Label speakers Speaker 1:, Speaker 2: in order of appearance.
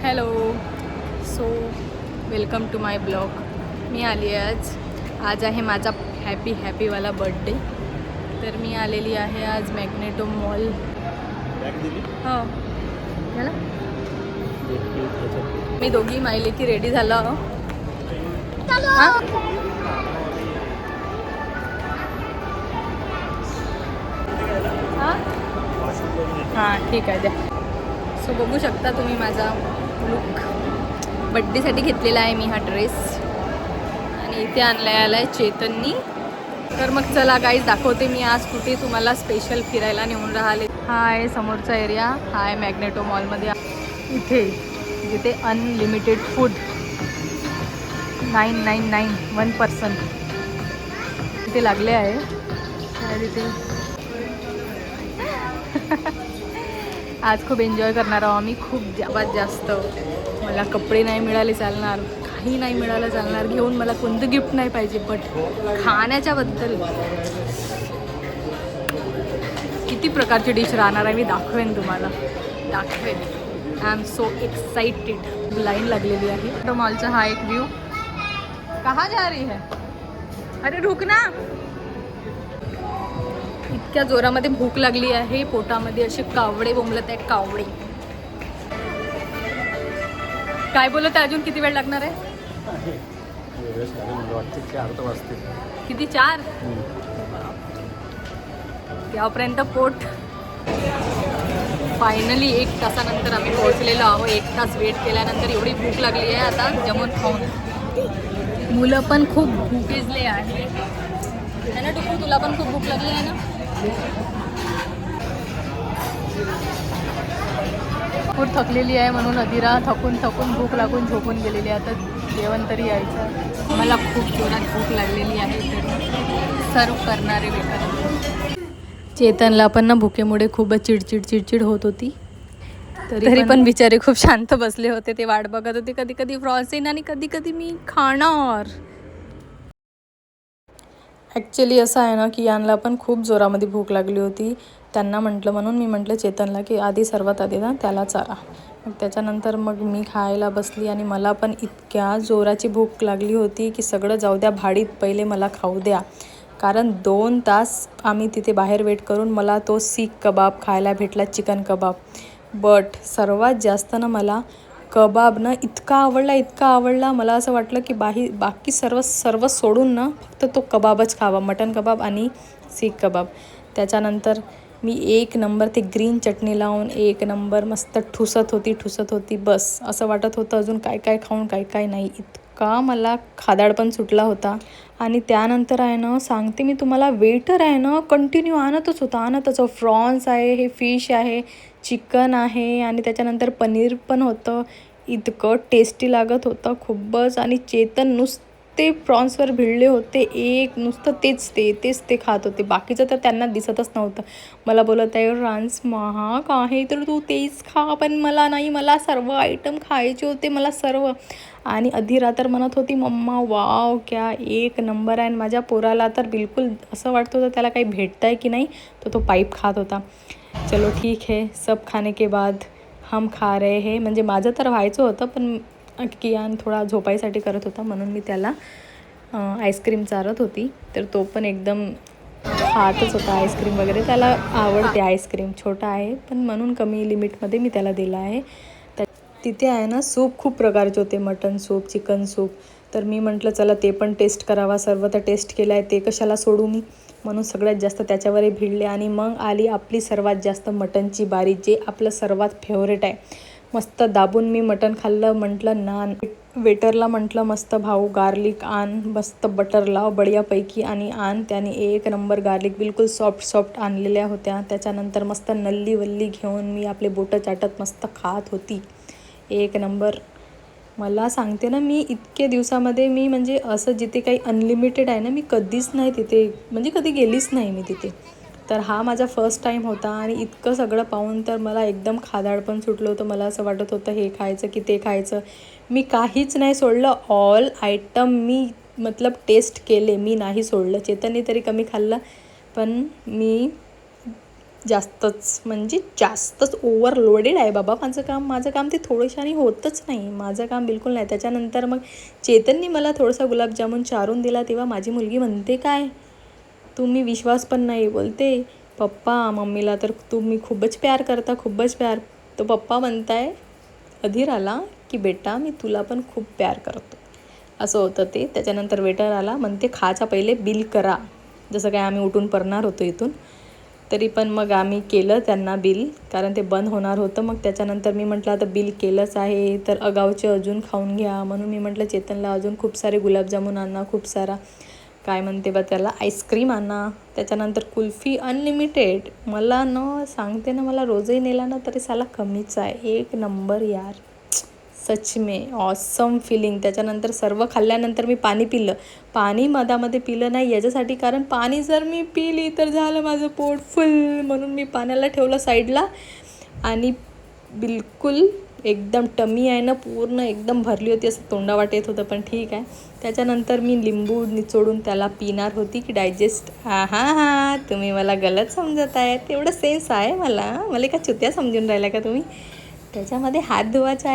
Speaker 1: Hello. So welcome to my blog. मी आली आज आहे माझा हॅपीवाला बर्थडे. तर मी आलेली आहे आज मॅग्नेटो मॉल. हो झालं. मी दोघी मायले की रेडी झालं. हां ठीक आहे द्या. सो बघू शकता तुम्ही माझा लुक. बड्डेसाठी घेतलेला आहे मी हा ड्रेस आणि इथे आलाय चेतननी. तर मग चला गाईज दाखवते मी आज कुठे तुम्हाला स्पेशल फिरायला नेऊन राहिले. हा आहे समोरचा एरिया. हा आहे मॅग्नेटो मॉलमध्ये. इथे जिथे अनलिमिटेड फूड 999 1 पर्सन तिथे लागले आहे. तिथे आज खूप एन्जॉय करणार आहोत आम्ही. खूप जास्त. मला कपडे नाही मिळाले चालणार, काही नाही मिळालं चालणार, घेऊन मला कोणतं गिफ्ट नाही पाहिजे, बट खाण्याच्याबद्दल किती प्रकारची डिश राहणार आहे मी दाखवेन तुम्हाला. I am so excited. Line लागलेली आहे. तो मॉलचा हा एक व्ह्यू. कहाँ जा रही है? अरे रुक ना. इतक्या जोरामध्ये भूक लागली आहे. पोटामध्ये असे कावडे बोंबलत आहेत. कावडे काय बोलत आहे? अजून किती वेळ लागणार आहे? किती? 4? त्यापर्यंत पोट. फायनली 1 तासानंतर आम्ही पोहोचलेलो आहोत. 1 तास वेट केल्यानंतर एवढी भूक लागली आहे आता जमून खाऊन. मुलं पण खूप भूकेजले आहे ना. टुकू तुला पण खूप भूक लागली आहे ना? खूप थकलेली आहे म्हणून अधीरा थकून भूक लागून झोपून गेलेली आहे. आता जेवण तरी यायचं. मला खूप जोरात भूक लागलेली आहे. तर सर्व करणारे वेटर. चेतनला पण ना भुकेमुळे खूपच चिडचिड होत होती. तरी पण बिचारे खूप शांत बसले होते. ते वाट बघत होते कधी कधी फ्रॉन्स येईन आणि कधी कधी मी खाणार. ॲक्च्युली असं आहे ना की यांना पण खूप जोरामध्ये भूक लागली होती. त्यांना म्हणून मी म्हटलं चेतनला की आधी सर्वात आधी ना त्याला चारा. मग त्याच्यानंतर मग मी खायला बसली आणि मला पण इतक्या जोराची भूक लागली होती की सगळं जाऊ द्या भाडीत, पहिले मला खाऊ द्या. कारण 2 तास आम्ही तिथे बाहेर वेट करून मला तो सीख कबाब खायला भेटला, चिकन कबाब. बट सर्वात जास्त ना मला कबाब ना इतका आवडला. मला असं वाटलं की बाकी सर्व सोडून ना फक्त तो कबाबच खावा, मटन कबाब आणि सीख कबाब. त्याच्यानंतर मी 1 नंबर ते ग्रीन चटणी लावून 1 नंबर मस्त ठुसत होती. बस असं वाटत होतं अजून काय खाऊन काय नाही. इतका मला खादाड पण सुटला होता. आणि त्यानंतर आहे ना सांगते मी तुम्हाला, वेटर आहे ना कंटिन्यू आणतच होता. फ्रॉन्स आहे, हे फिश आहे, चिकन आहे आणि त्याच्यानंतर पनीर पण होतं. इतकं टेस्टी लागत होतं खूपच. आणि चेतन नुसते प्रॉन्सवर भिडले होते. नुसतं तेच ते खात होते. बाकीचं तर त्यांना दिसतच नव्हतं. मला बोलत आहे फ्रान्स महाग आहे तर तू तेच खा, पण मला नाही, मला सर्व आयटम खायचे होते, मला सर्व. आणि अधीरा तर म्हणत होती मम्मा वाव क्या 1 नंबर आहे. माझ्या पोराला तर बिलकुल असं वाटतं होतं त्याला काही भेटतं आहे की नाही, तो पाईप खात होता. चलो ठीक है, सब खाने के बाद हम खा रहे हैं. म्हणजे माझं तर व्हायचं होतं पण कियान थोडा झोपायसाठी करत होता म्हणून मी त्याला आईस्क्रीम चारत होती. तर तो पण एकदम खातच होता आईस्क्रीम वगैरे. त्याला आवडते आईस्क्रीम. छोटा आहे पण म्हणून कमी लिमिटमध्ये मी त्याला दिला आहे. तिथे आहे ना सूप खूप प्रकारचे होते, मटन सूप, चिकन सूप. तर मी म्हटलं चला ते पण टेस्ट करावा. सर्व तर टेस्ट केलं आहे, ते कशाला सोडू मी, म्हणून सगळ्यात जास्त त्याच्यावरही भिडले. आणि मग आली आपली सर्वात जास्त मटनची बारी, जे आपलं सर्वात फेवरेट आहे. मस्त दाबून मी मटन खाल्लं. म्हटलं नान. वेटरला म्हटलं मस्त भाऊ गार्लिक आण, मस्त बटर लाव बढियापैकी आणि आण. त्याने 1 नंबर गार्लिक बिलकुल सॉफ्ट आणलेल्या होत्या. त्याच्यानंतर मस्त नल्ली वल्ली घेऊन मी आपले बोटं चाटत मस्त खात होती. 1 नंबर. मला सांगते ना मी इतक्या दिवसामध्ये मी म्हणजे असं जिथे काही अनलिमिटेड आहे ना मी कधीच नाही तिथे, म्हणजे कधी गेलीच नाही मी तिथे. तर हा माझा फर्स्ट टाईम होता आणि इतकं सगळं पाहून तर मला एकदम खादाड पण सुटलं होतं. मला असं वाटत होतं हे खायचं की ते खायचं. मी काहीच नाही सोडलं. ऑल आयटम मी टेस्ट केले. मी नाही सोडलं. चेतनने तरी कमी खाल्लं पण मी जास्तच म्हणजे जास्तच ओव्हरलोडेड आहे बाबा माझं काम ते थोडंशाने होतच नाही, माझं काम बिलकुल नाही. त्याच्यानंतर मग चेतननी मला थोडासा गुलाबजामुन चारून दिला, तेव्हा माझी मुलगी म्हणते काय, तुम्ही विश्वास पण नाही, बोलते पप्पा मम्मीला तर तुम्ही खूपच प्यार करता, खूपच प्यार. तो पप्पा म्हणताय अधीर आला की बेटा मी तुला पण खूप प्यार करतो, असं होतं ते. त्याच्यानंतर वेटर आला, म्हणते खायचा पहिले बिल करा. जसं काय आम्ही उठून पडणार होतो इथून, तरी पण मग आम्ही केलं त्यांना बिल, कारण ते बंद होणार होतं. मग त्याच्यानंतर मी म्हटलं आता बिल केलंच आहे तर अगावचे अजून खाऊन घ्या, म्हणून मी म्हटलं चेतनला अजून खूप सारे गुलाबजामुन आणा, खूप सारा काय म्हणते बा त्याला आईस्क्रीम आणा, त्याच्यानंतर कुल्फी अनलिमिटेड. मला न सांगते ना, मला रोजही नेला ना तरी साला कमीच आहे, एक नंबर यार, सच में ऑसम फिलिंग. त्याच्यानंतर सर्व खाल्ल्यानंतर मी पाणी पिलं, पाणी मधामध्ये पिलं नाही याच्यासाठी, कारण पाणी जर मी पिली तर झालं माझं पोट फुल, म्हणून मी पाण्याला ठेवलं साईडला. आणि बिलकुल एकदम टमी आहे ना पूर्ण एकदम भरली होती, असं तोंडा वाटत होतं, पण ठीक आहे. त्याच्यानंतर मी लिंबू निचोडून त्याला पिणार होती की डायजेस्ट. हां तुम्ही मला गलत समजत आहे, तेवढं सेन्स आहे मला का चुत्या समजून राहिला का तुम्ही. त्याच्यामध्ये हात धुवायचा आहे.